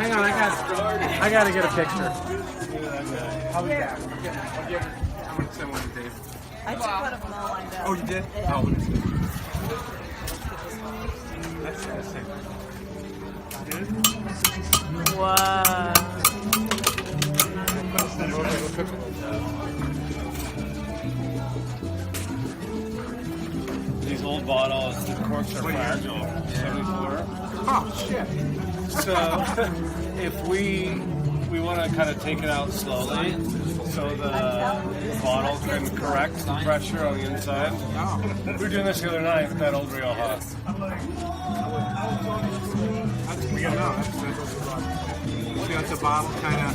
Hang on, I got to get a picture. I'll be back. I'm going to send one to Dave. I took one of them all lined up. Oh, you did? Yeah. Oh, that's fantastic. Wow. These old bottles, the corks are fragile. 74. Oh, shit. So if we want to kind of take it out slowly so the bottle can correct the pressure on the inside. We were doing this the other night with that old Rioja. That's weird. See, that's a bottle kind of.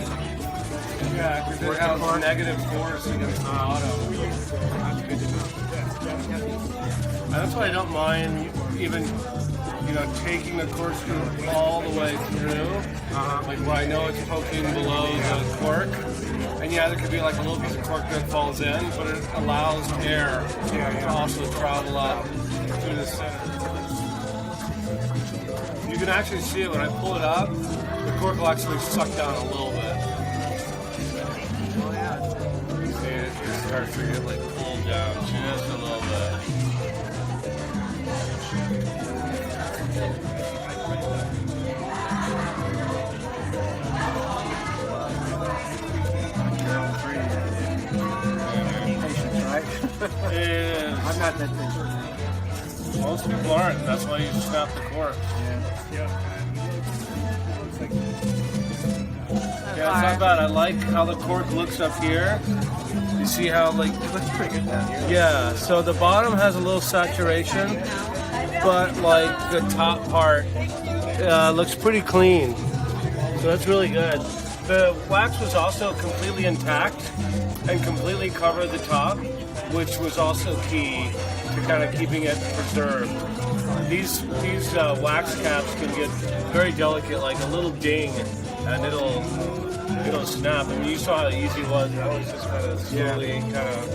Yeah, because it has negative force against the bottom. That's good to know. And that's why I don't mind even, taking the corkscrew all the way through. Like where I know it's poking below the cork. And yeah, there could be like a little piece of cork that falls in, but it allows air to also travel up through the center. You can actually see it when I pull it up, the cork will actually suck down a little bit. You see it starts to get like pulled down just a little bit. It is. I'm not that patient. Most people aren't. That's why you snap the cork. Yeah, it's not bad. I like how the cork looks up here. You see how it looks pretty good down here. Yeah. So the bottom has a little saturation, but like the top part looks pretty clean. So that's really good. The wax was also completely intact and completely covered the top, which was also key to kind of keeping it preserved. These wax caps can get very delicate, like a little ding, and it'll snap. I mean, you saw how easy it was. I was just kind of slowly hitting that.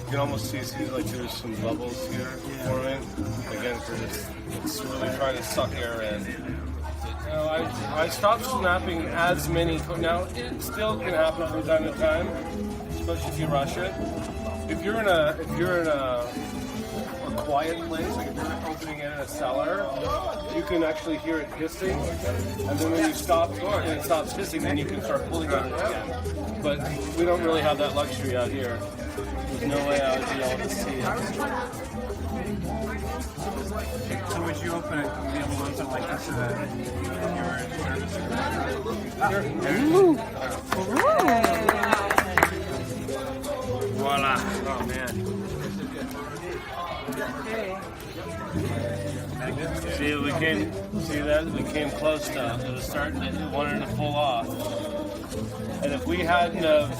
You can almost see like there's some bubbles here forming. Again, because it's really trying to suck air in. I stopped snapping as many. Now it still can happen from time to time, especially if you rush it. If you're in a quiet place, like if you're opening it in a cellar, you can actually hear it hissing, and then when you stop and it stops hissing, then you can start pulling on it again. But we don't really have that luxury out here. There's no way I would be able to see it. So would you open it and be able to open like this so that you were nervous? Ooh. Voila. Oh, man. We came close to it was starting to wanting to pull off. And if we hadn't have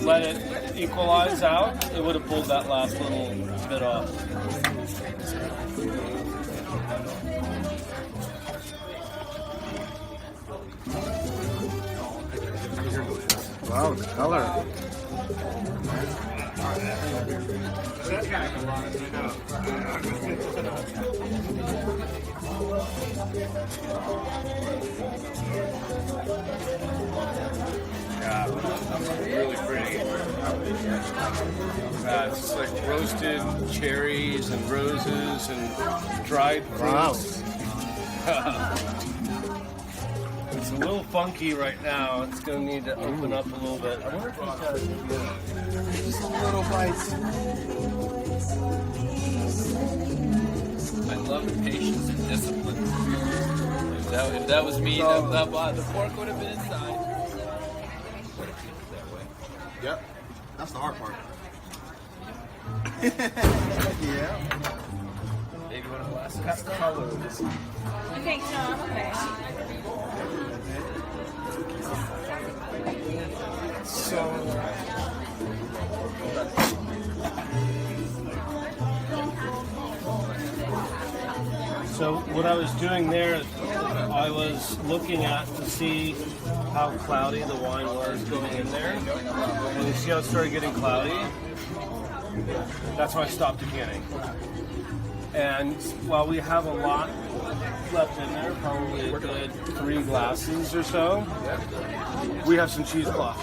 let it equalize out, it would have pulled that last little bit off. Wow, the color. Yeah, really pretty. It's like roasted cherries and roses and dried fruits. Wow. It's a little funky right now. It's going to need to open up a little bit. I wonder if it's got Just a little bites. I love the patience and discipline. If that was me, the fork would have been inside. Yep, that's the hard part. Yeah. Maybe one of the last That color. You think so? Okay. So. So what I was doing there, I was looking at to see how cloudy the wine was going in there. And you see how it started getting cloudy? That's why I stopped decanting. And while we have a lot left in there, probably a good 3 glasses or so, we have some cheesecloth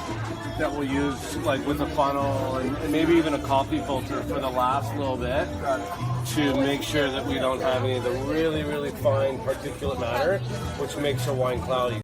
that we'll use like with a funnel and maybe even a coffee filter for the last little bit to make sure that we don't have any of the really, really fine particulate matter, which makes our wine cloudy.